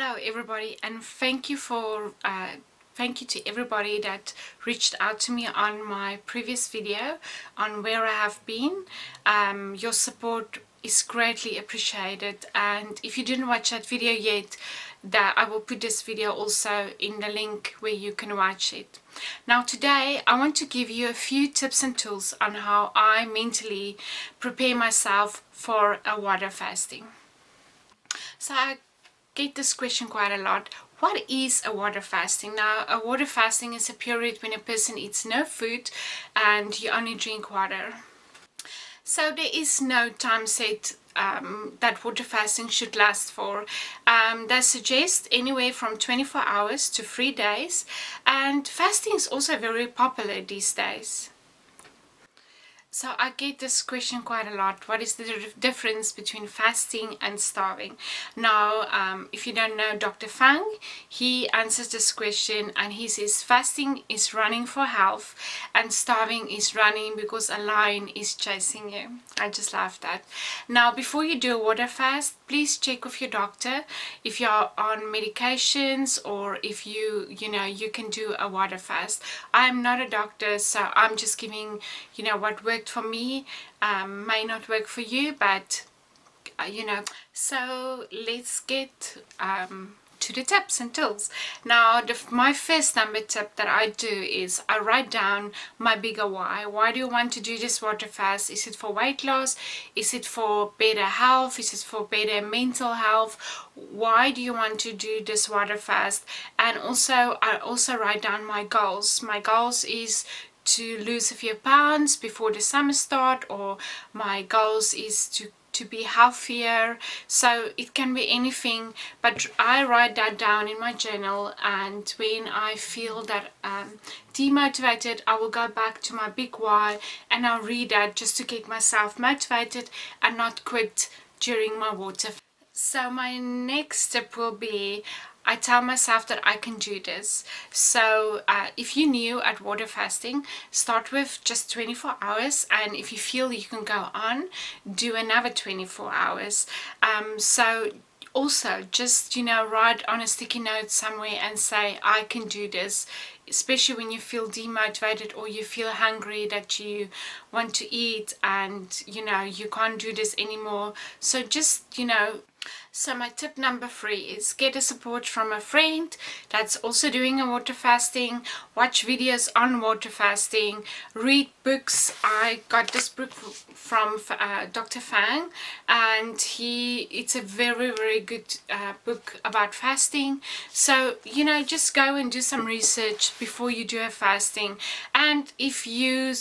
Hello everybody, and thank you to everybody that reached out to me on my previous video on where I have been. Your support is greatly appreciated, and if you didn't watch that video yet, that I will put this video also in the link where you can watch it. Now today I want to give you a few tips and tools on how I mentally prepare myself for a water fasting. So I get this question quite a lot. What is a water fasting? Now, a water fasting is a period when a person eats no food and you only drink water. So there is no time set that water fasting should last for. They suggest anywhere from 24 hours to 3 days, and fasting is also very popular these days. So I get this question quite a lot. What is the difference between fasting and starving? Now, if you don't know Dr. Fang, he answers this question and he says fasting is running for health and starving is running because a lion is chasing you. I just love that. Now, before you do a water fast, please check with your doctor if you're on medications or if you can do a water fast. I'm not a doctor, so I'm just giving what worked for me. May not work for you, but so let's get to the tips and tools. Now, my first number tip that I do is I write down my bigger why. Why do you want to do this water fast? Is it for weight loss? Is it for better health? Is it for better mental health? Why do you want to do this water fast? And also, I also write down my goals. My goals is to lose a few pounds before the summer start, or my goals is to be healthier. So it can be anything, but I write that down in my journal, and when I feel that demotivated, I will go back to my big why and I'll read that just to get myself motivated and not quit during my water. So my next step will be I tell myself that I can do this. So if you're new at water fasting, start with just 24 hours, and if you feel you can go on, do another 24 hours. So also just write on a sticky note somewhere and say I can do this, especially when you feel demotivated or you feel hungry that you want to eat and you can't do this anymore. So just so my tip number 3 is get a support from a friend that's also doing a water fasting. Watch videos on water fasting, read books. I got this book from Dr. Fang, and it's a very, very good book about fasting. So just go and do some research before you do a fasting. And if you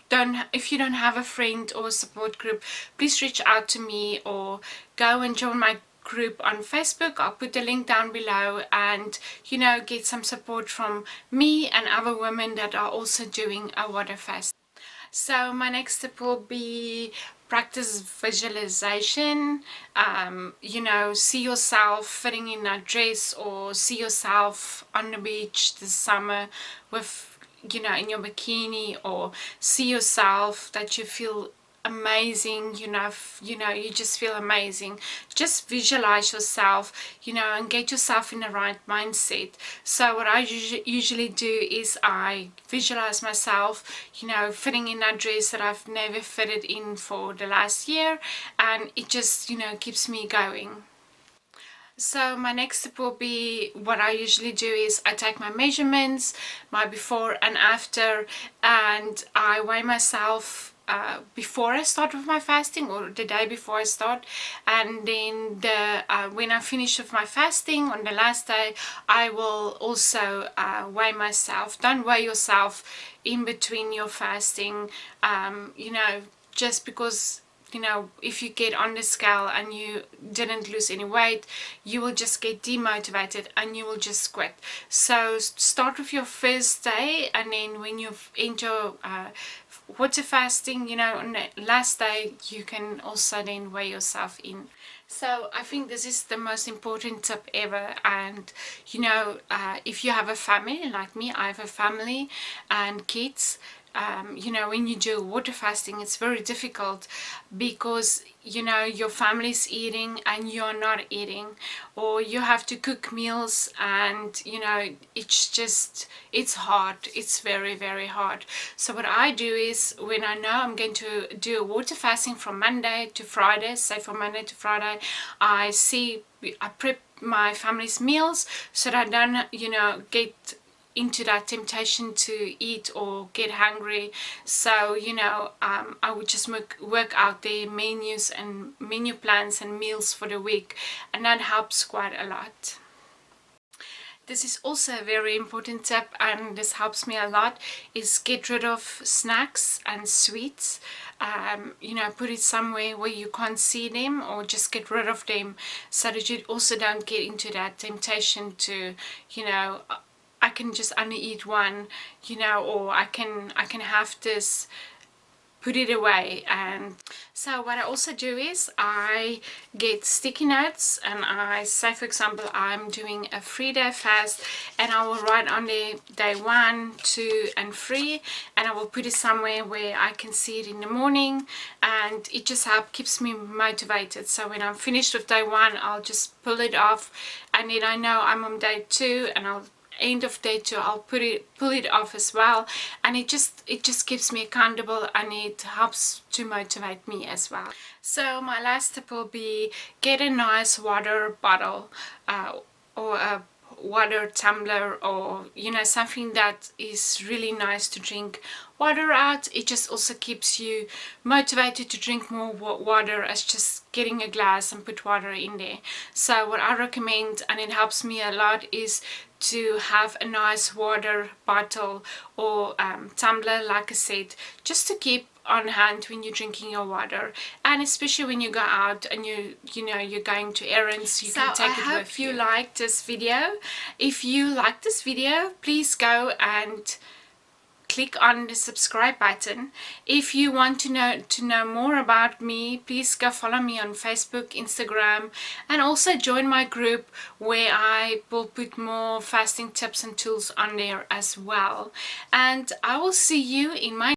don't have a friend or a support group, please reach out to me or go and join my group on Facebook. I'll put the link down below, and get some support from me and other women that are also doing a water fast. So my next tip will be practice visualization. See yourself fitting in a dress, or see yourself on the beach this summer with in your bikini, or see yourself that you feel amazing, you just feel amazing. Just visualize yourself, and get yourself in the right mindset. So what I usually do is I visualize myself, fitting in that dress that I've never fitted in for the last year, and it just, keeps me going. So my next step will be, what I usually do is I take my measurements, my before and after, and I weigh myself before I start with my fasting, or the day before I start, and then when I finish with my fasting on the last day, I will also weigh myself. Don't weigh yourself in between your fasting, just because if you get on the scale and you didn't lose any weight, you will just get demotivated and you will just quit. So start with your first day, and then when you enter water fasting, on the last day, you can also then weigh yourself in. So I think this is the most important tip ever. And if you have a family like me, I have a family and kids, you know, when you do water fasting, it's very difficult because, you know, your family's eating and you're not eating, or you have to cook meals, and you know, it's hard. It's very, very hard. So what I do is, when I know I'm going to do a water fasting from Monday to Friday, say from Monday to Friday, I prep my family's meals so that I don't, you know, get into that temptation to eat or get hungry. So, you know, I would just work out their menus and menu plans and meals for the week, and that helps quite a lot. This is also a very important tip, and this helps me a lot, is get rid of snacks and sweets. You know, put it somewhere where you can't see them, or just get rid of them so that you also don't get into that temptation to, you know, I can just only eat one, you know, or I can have this, put it away. And so what I also do is I get sticky notes, and I say, for example, I'm doing a 3-day fast, and I will write on there day 1, 2 and 3, and I will put it somewhere where I can see it in the morning, and it just keeps me motivated. So when I'm finished with day 1, I'll just pull it off, and then I know I'm on day 2, and I'll end of day 2 I'll pull it off as well, and it just keeps me accountable, and it helps to motivate me as well. So my last tip will be, get a nice water bottle, or a water tumbler, or you know, something that is really nice to drink water out. It just also keeps you motivated to drink more water as just getting a glass and put water in there. So what I recommend, and it helps me a lot, is to have a nice water bottle or tumbler, like I said, just to keep on hand when you're drinking your water, and especially when you go out and you know, you're going to errands, you can take it with you. I hope you liked this video. If you like this video, please go and click on the subscribe button. If you want to know more about me, please go follow me on Facebook, Instagram, and also join my group, where I will put more fasting tips and tools on there as well. And I will see you in my